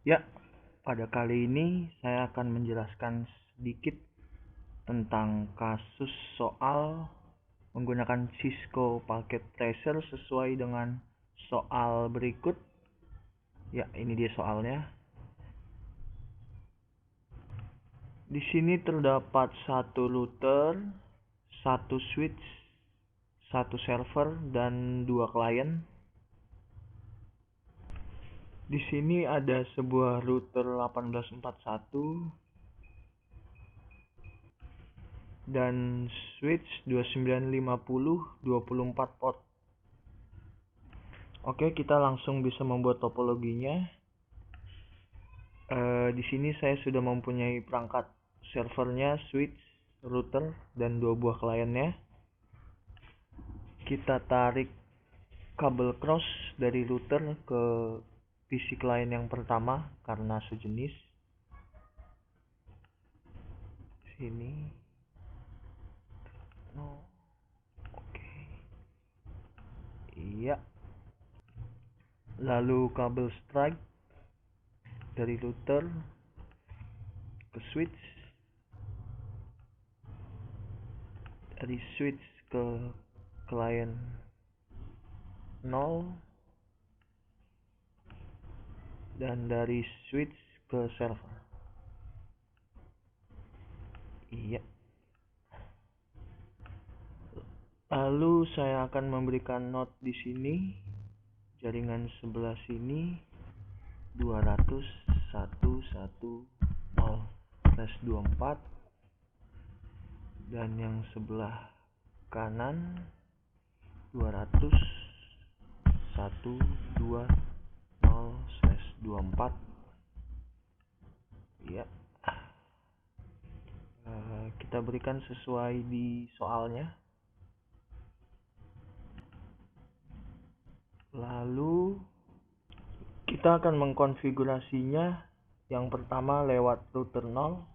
Ya, pada kali ini saya akan menjelaskan sedikit tentang kasus soal menggunakan Cisco Packet Tracer sesuai dengan soal berikut. Ya, ini dia soalnya. Di sini terdapat satu router, satu switch, satu server, dan dua klien. Di sini ada sebuah router 1841 dan switch 2950 24 port. Oke, kita langsung bisa membuat topologinya. Di sini saya sudah mempunyai perangkat servernya, switch, router, dan dua buah kliennya. Kita tarik kabel cross dari router ke PC klien yang pertama karena sejenis. Sini. Oke. Iya. Lalu kabel strike dari router ke switch, dari switch ke klien 0, dan dari switch ke server. Iya. Lalu saya akan memberikan note di sini. Jaringan sebelah sini 200.110/24 dan yang sebelah kanan 200.120/24. Ya, kita berikan sesuai di soalnya. Lalu kita akan mengkonfigurasinya. Yang pertama lewat router 0.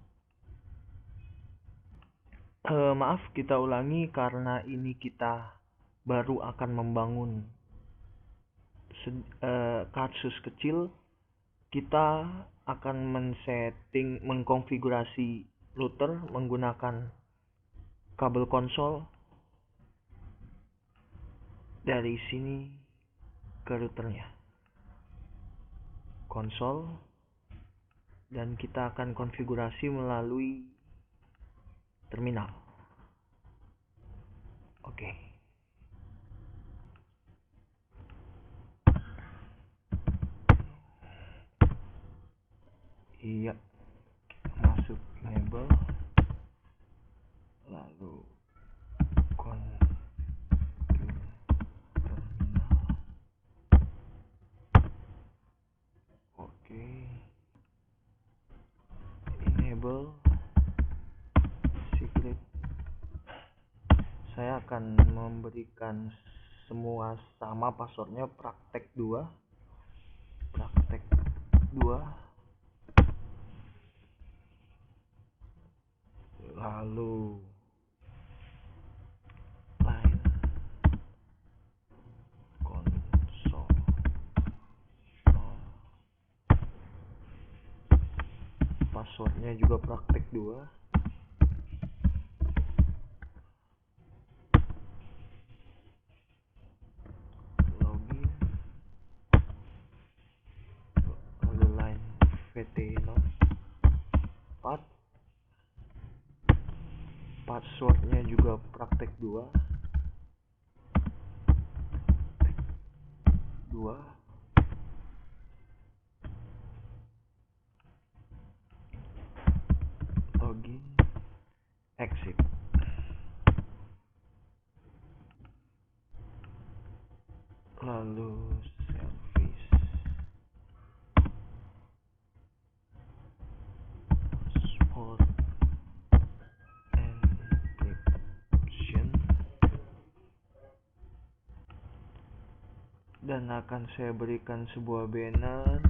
Maaf, kita ulangi karena ini kita baru akan membangun kasus kecil. Kita akan mengkonfigurasi router menggunakan kabel konsol dari sini ke routernya, konsol, dan kita akan konfigurasi melalui terminal. Oke. Iya, kita masuk enable, lalu terminal. Oke. Enable secret. Saya akan memberikan semua sama passwordnya, praktek 2. Lalu line konsol, passwordnya juga praktek 2. Login, lalu line VT0 4, passwordnya juga praktek 2. Login, exit. Lalu service, support, encryption, dan akan saya berikan sebuah banner.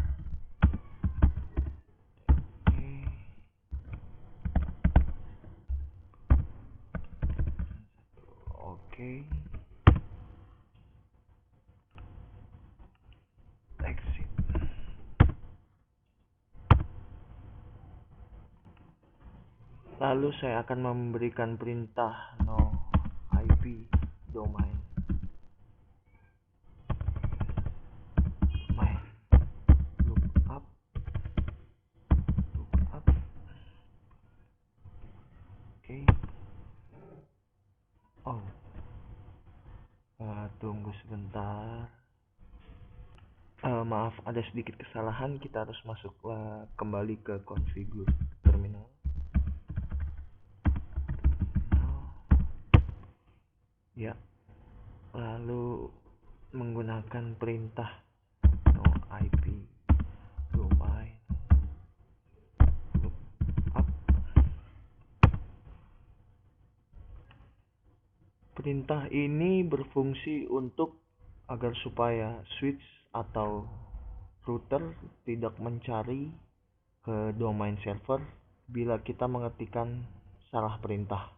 Oke. Exit. Lalu saya akan memberikan perintah no IP domain domain lookup. Oke. Oh, tunggu sebentar. Maaf, ada sedikit kesalahan. Kita harus masuk kembali ke configure terminal. Ya, lalu menggunakan perintah no IP domain lookup. Perintah ini berfungsi untuk agar supaya switch atau router tidak mencari ke domain server bila kita mengetikkan salah perintah.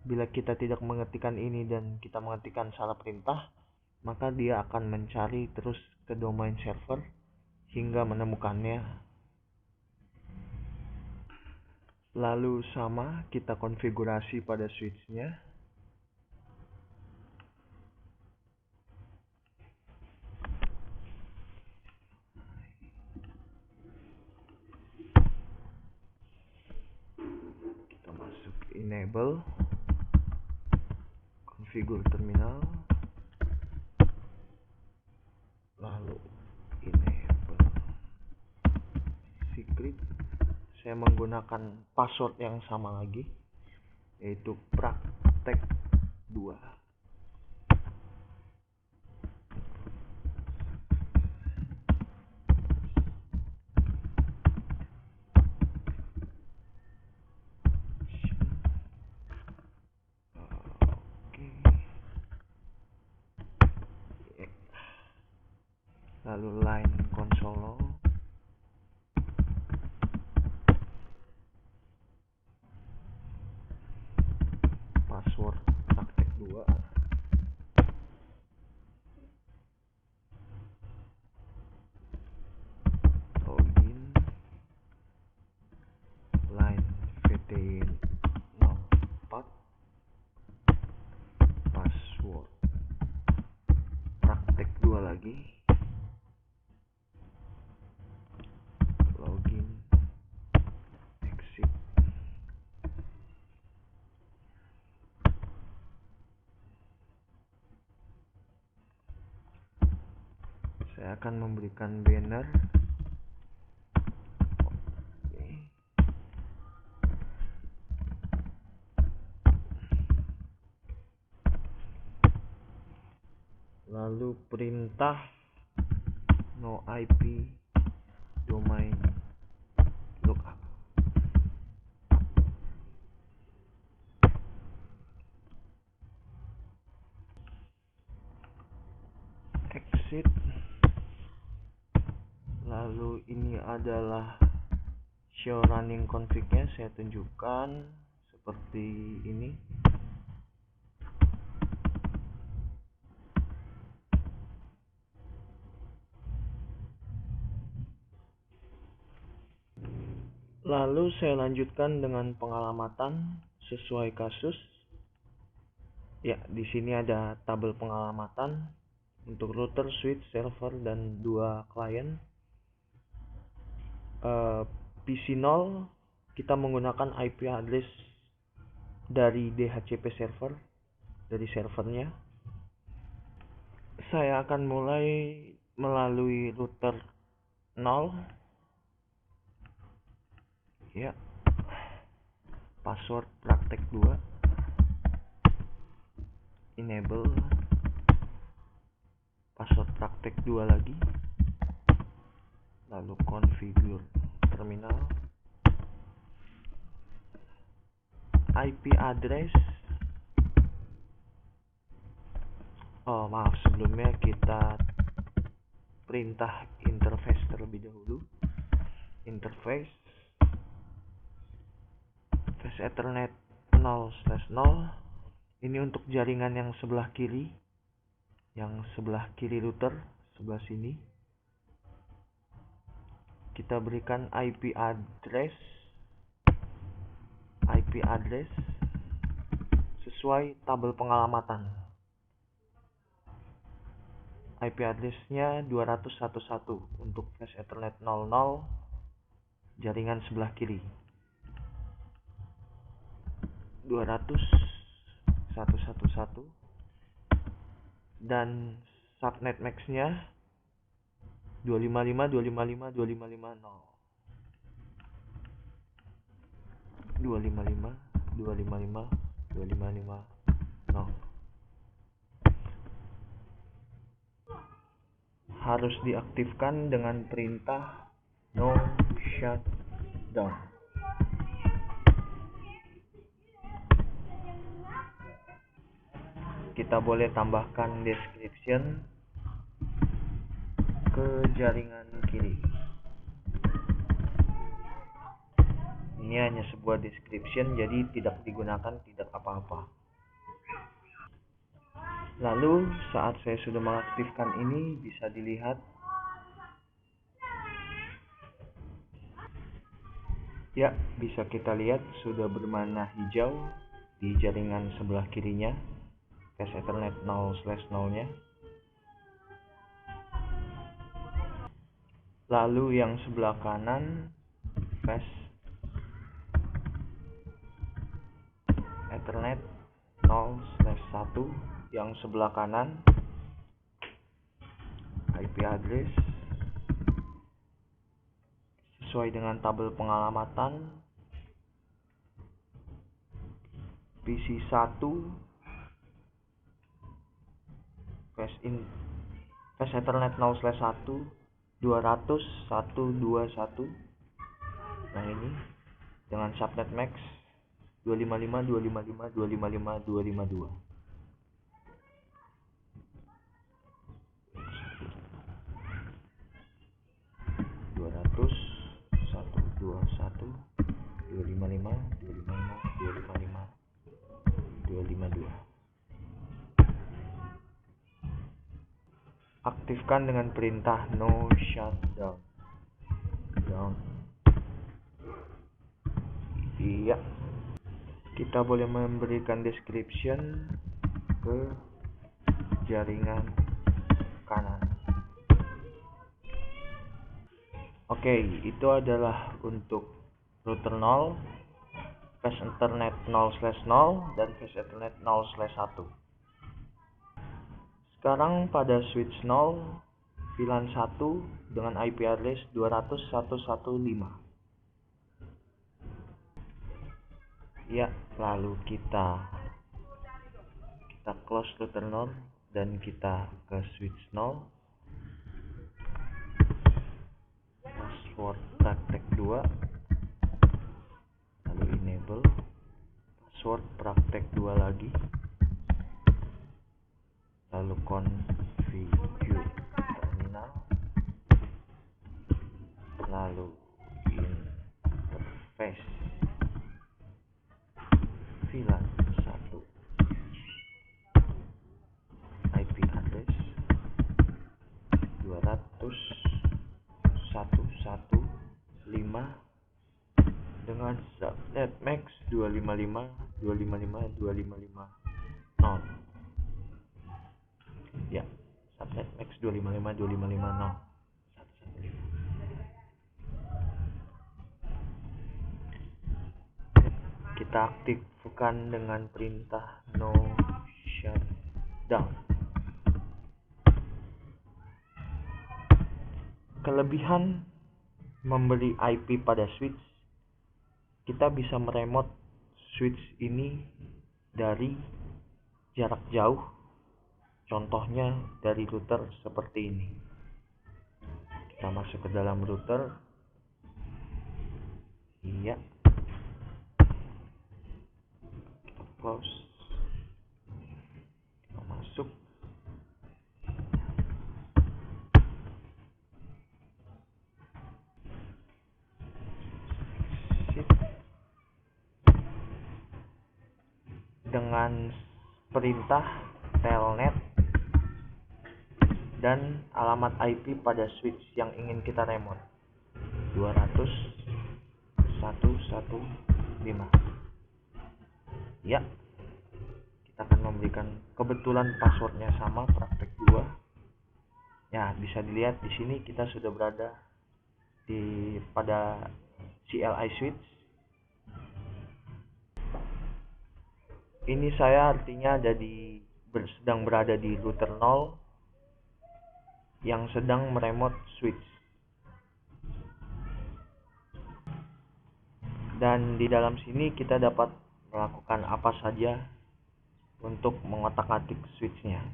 Bila kita tidak mengetikkan ini dan kita mengetikkan salah perintah, maka dia akan mencari terus ke domain server hingga menemukannya. Lalu sama kita konfigurasi pada switch-nya. Kita masuk enable configure terminal, lalu enable secret. Saya menggunakan password yang sama lagi, yaitu praktek 2. Lalu line console log, password praktek 2, login, line vt04, password praktek 2 lagi, login, exit. Saya akan memberikan banner. Lalu perintah no IP domain lookup. Exit. Lalu ini adalah show running config-nya, saya tunjukkan seperti ini. Lalu saya lanjutkan dengan pengalamatan sesuai kasus. Ya, di sini ada tabel pengalamatan untuk router, switch, server, dan 2 klien. PC0 kita menggunakan IP address dari DHCP server, dari servernya. Saya akan mulai melalui router 0. Ya, password praktek 2, enable, password praktek 2 lagi, lalu configure terminal, IP address. Maaf, sebelumnya kita perintah interface terlebih dahulu. Interface Ethernet 0/0. Ini untuk jaringan yang sebelah kiri, router sebelah sini. Kita berikan IP address IP address sesuai tabel pengalamatan. IP address-nya 200.1.1 untuk flash Ethernet 00 jaringan sebelah kiri. 200.1.1 dan subnet max-nya 255.255.255.0. 255.255.255.0 harus diaktifkan dengan perintah no shutdown. Kita boleh tambahkan description ke jaringan kiri. Ini hanya sebuah description, jadi tidak digunakan, tidak apa-apa. Lalu saat saya sudah mengaktifkan ini, bisa dilihat ya, bisa kita lihat sudah berwarna hijau di jaringan sebelah kirinya flash Ethernet 0/0-nya. Lalu yang sebelah kanan flash Ethernet 0/1 yang sebelah kanan IP address sesuai dengan tabel pengalamatan PC1 flash Ethernet 0/1 200.121 yang ini dengan subnet max 255.255.255.252. Aktifkan dengan perintah no shutdown. Iya. Kita boleh memberikan description ke jaringan kanan. Oke, itu adalah untuk router 0, flash Ethernet 0/0 dan flash Ethernet 0/1. Sekarang pada switch 0 VLAN 1 dengan IP address 200.1.1.5. Ya, lalu kita close router 0 dan kita ke switch 0. Password praktek 2. Lalu enable. Password praktek 2 lagi. Lalu configure terminal, lalu interface VLAN 1 IP address 200.1.1.5 dengan subnet max 255.255.255.0. Ya, subnet max 255.255.0. Kita aktifkan dengan perintah no shutdown. Kelebihan membeli IP pada switch, kita bisa meremote switch ini dari jarak jauh. Contohnya dari router seperti ini. Kita masuk ke dalam router. Iya. Kita close. Kita masuk. Dengan perintah telnet dan alamat IP pada switch yang ingin kita remote 200.1.1.5. Ya, kita akan memberikan kebetulan passwordnya sama praktek 2. Ya, bisa dilihat di sini kita sudah berada pada CLI switch. Ini saya artinya sedang berada di router 0 yang sedang meremote switch. Dan di dalam sini kita dapat melakukan apa saja untuk mengotak-atik switchnya.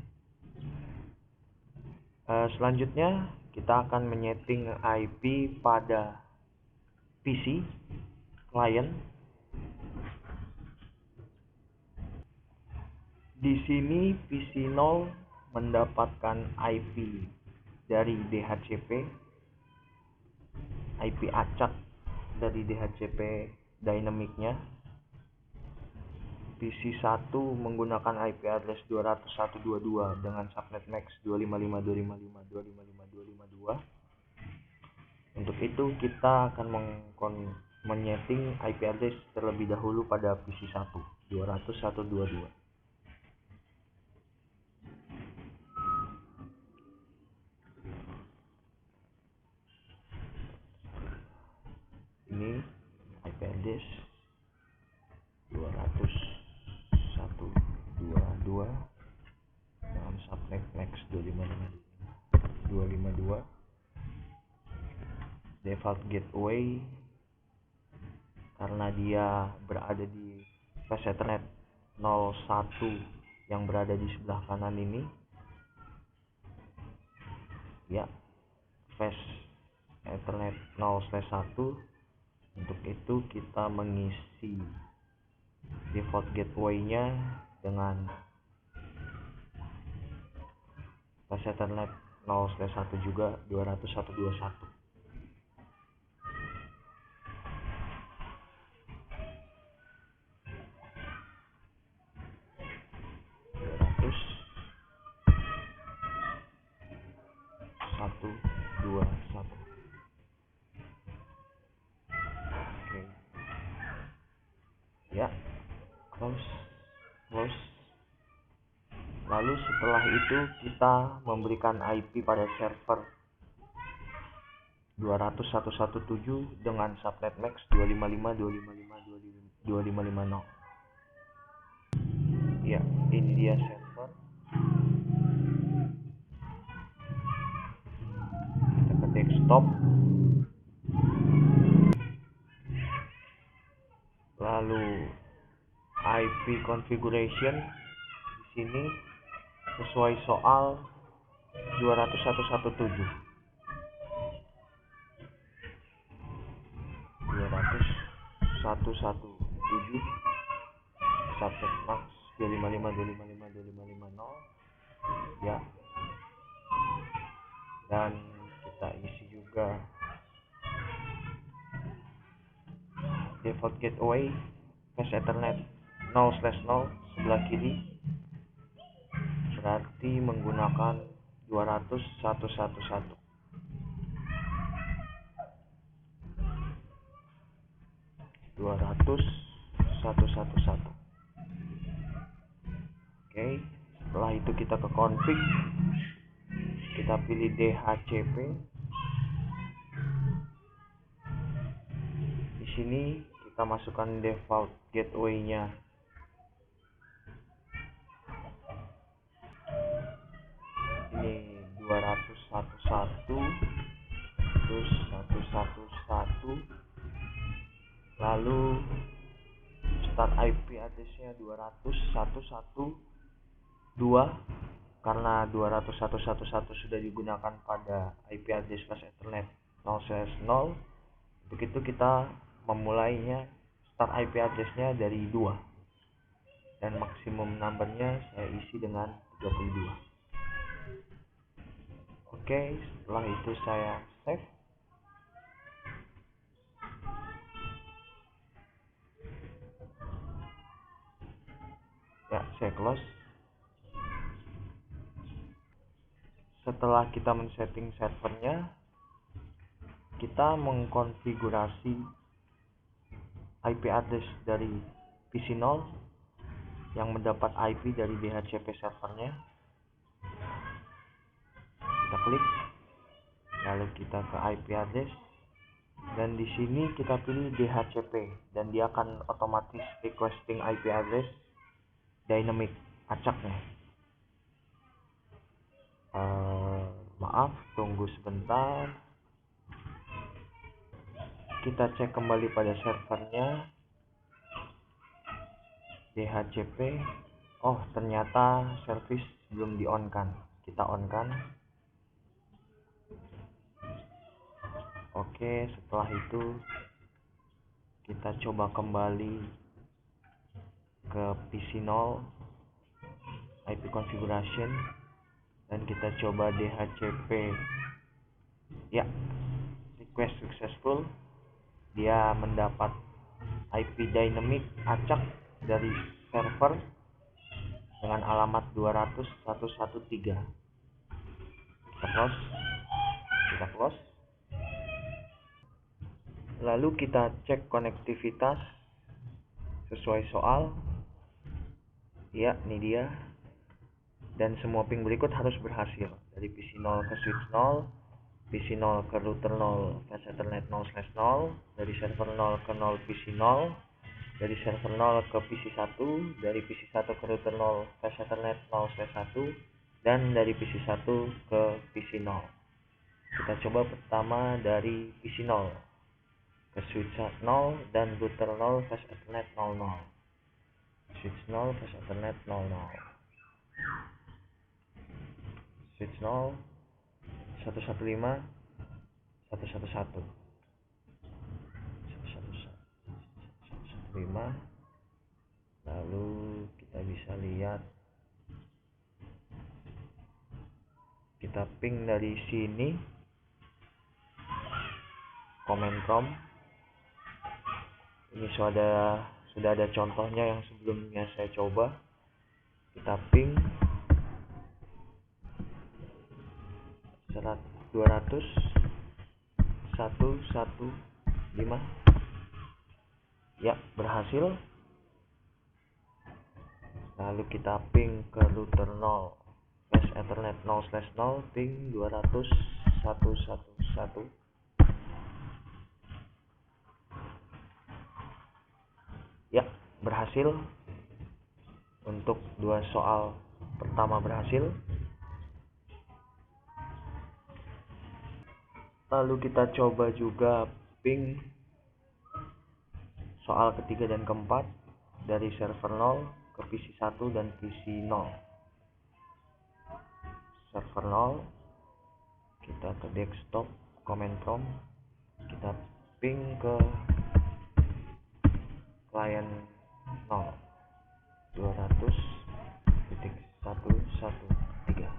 Selanjutnya kita akan menyeting IP pada PC client. Di sini PC 0 mendapatkan IP dari DHCP, IP acak dari DHCP dynamicnya. PC 1 menggunakan IP address 201.22 dengan subnet max 255.255.255.252. Untuk itu kita akan menyeting IP address terlebih dahulu pada PC 1 201.22. Ini IP address 201.22 dengan subnet max 255.252. Default gateway karena dia berada di flash ethernet 01 yang berada di sebelah kanan ini. Ya, flash ethernet 0/1. Untuk itu kita mengisi default gateway-nya dengan flash ethernet 0/1 juga 201.21. Oke. Ya, close. Lalu setelah itu kita memberikan IP pada server 201.117 dengan subnet max 255.255.255.0. Ya, ini dia server. Kita ke desktop. Lalu IP configuration di sini sesuai soal 201.117. 201.117 subnet max 255.255.255.0. ya, dan kita isi juga default gateway flash ethernet 0/0 sebelah kiri, berarti menggunakan 201.111. Oke, setelah itu kita ke config, kita pilih DHCP. Di sini kita masukkan default gateway-nya. Ini 200.1.1 terus 111, lalu start IP address-nya 200.1.1.2 karena 201.1.1 sudah digunakan pada IP address flash ethernet 0/0. Untuk itu kita memulainya start IP address-nya dari 2 dan maksimum number-nya saya isi dengan 32. Oke, setelah itu saya save. Ya, saya close. Setelah kita men-setting servernya, kita mengkonfigurasi IP address dari PC 0 yang mendapat IP dari DHCP servernya. Kita klik, lalu kita ke IP address, dan di sini kita pilih DHCP, dan dia akan otomatis requesting IP address dynamic acaknya. Maaf, tunggu sebentar. Kita cek kembali pada servernya DHCP. Oh, ternyata service belum di on kan. Kita on kan. Oke, setelah itu kita coba kembali ke PC0 IP configuration, dan kita coba DHCP. Ya, request successful. Dia mendapat IP dynamic acak dari server dengan alamat 200.113. Kita close. Lalu kita cek konektivitas sesuai soal. Ya, ini dia. Dan semua ping berikut harus berhasil. Dari PC0 ke switch 0, PC0 ke router 0 flash ethernet 0/0, dari server 0 ke 0 PC0, dari server 0 ke PC1, dari PC1 ke router 0 flash ethernet 0/1, dan dari PC1 ke PC0. Kita coba pertama dari PC0 ke switch 0 dan router 0 flash ethernet 00. Switch 0 flash ethernet 00. Switch 0 115 111 115. Lalu kita bisa lihat, kita ping dari sini command prompt. Ini sudah ada contohnya yang sebelumnya saya coba. Kita ping 200.115. Ya, berhasil. Lalu kita ping ke router 0 flash ethernet 0/0, ping 200.111. Ya, berhasil. Untuk dua soal pertama berhasil. Lalu kita coba juga ping soal ketiga dan keempat dari server 0 ke PC1 dan PC0. Server 0, kita ke desktop command prompt, kita ping ke client 0 200.113.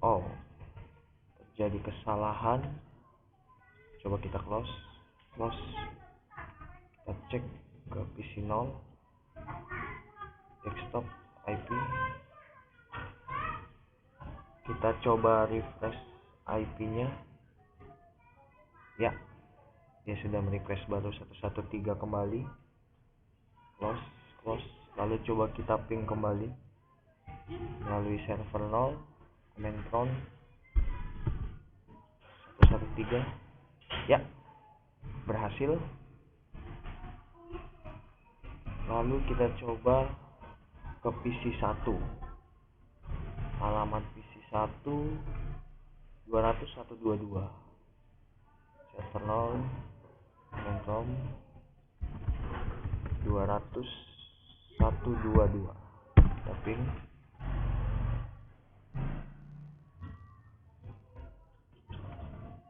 Oh, terjadi kesalahan. Coba kita close. Kita cek ke PC0 desktop IP. Kita coba refresh IP-nya. Ya, dia sudah merequest baru 113 kembali. Close. Lalu coba kita ping kembali melalui server 0 command prompt 113. Ya, berhasil. Lalu kita coba ke PC1. Alamat PC1 200.122. Server 0 command prompt 200.122. Kita ping.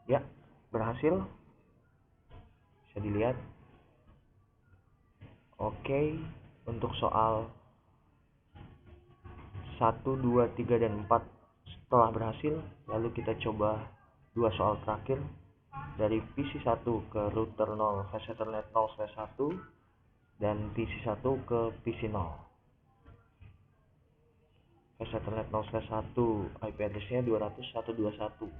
Ya, berhasil. Bisa dilihat. Oke, untuk soal 1, 2, 3, dan 4 setelah berhasil. Lalu kita coba dua soal terakhir dari PC1 ke router 0 flash Ethernet 0/1 dan PC1 ke PC0. Flash Ethernet 0/1 IP address-nya 200.121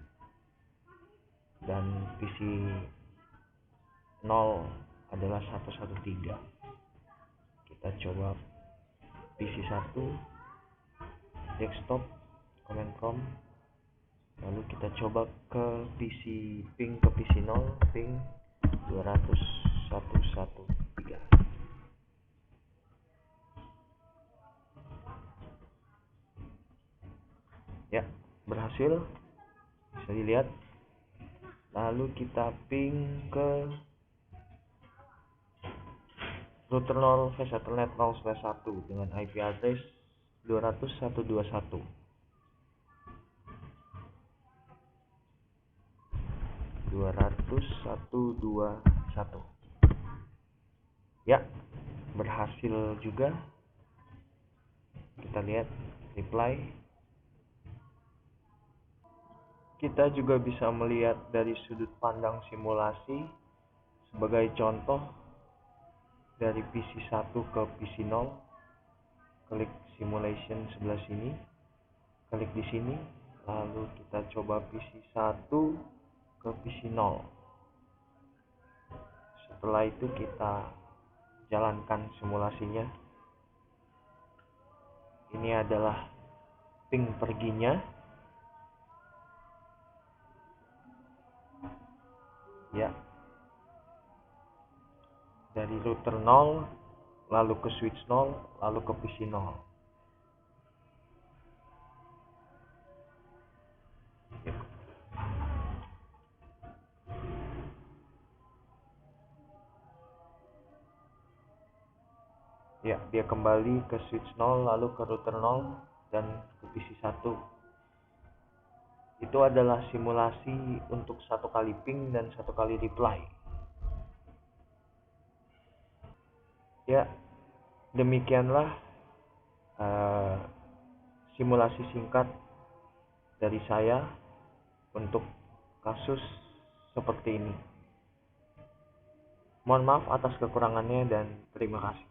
dan PC0 adalah 113. Kita coba PC1 desktop command prompt, lalu kita coba ke PC ping ke PC0 ping 200.113. Ya, berhasil, bisa dilihat. Lalu kita ping ke router 0 flash Ethernet 0/1 dengan IP address 200.121. Ya, berhasil juga. Kita lihat reply. Kita juga bisa melihat dari sudut pandang simulasi. Sebagai contoh, dari PC1 ke PC0, klik simulation sebelah sini, klik di sini, lalu kita coba PC1 ke PC0. Setelah itu kita jalankan simulasinya. Ini adalah ping perginya. Ya, dari router 0 lalu ke switch 0 lalu ke PC 0. Ya, dia kembali ke switch 0 lalu ke router 0 dan ke PC 1. Itu adalah simulasi untuk satu kali ping dan satu kali reply. Ya, demikianlah simulasi singkat dari saya untuk kasus seperti ini. Mohon maaf atas kekurangannya dan terima kasih.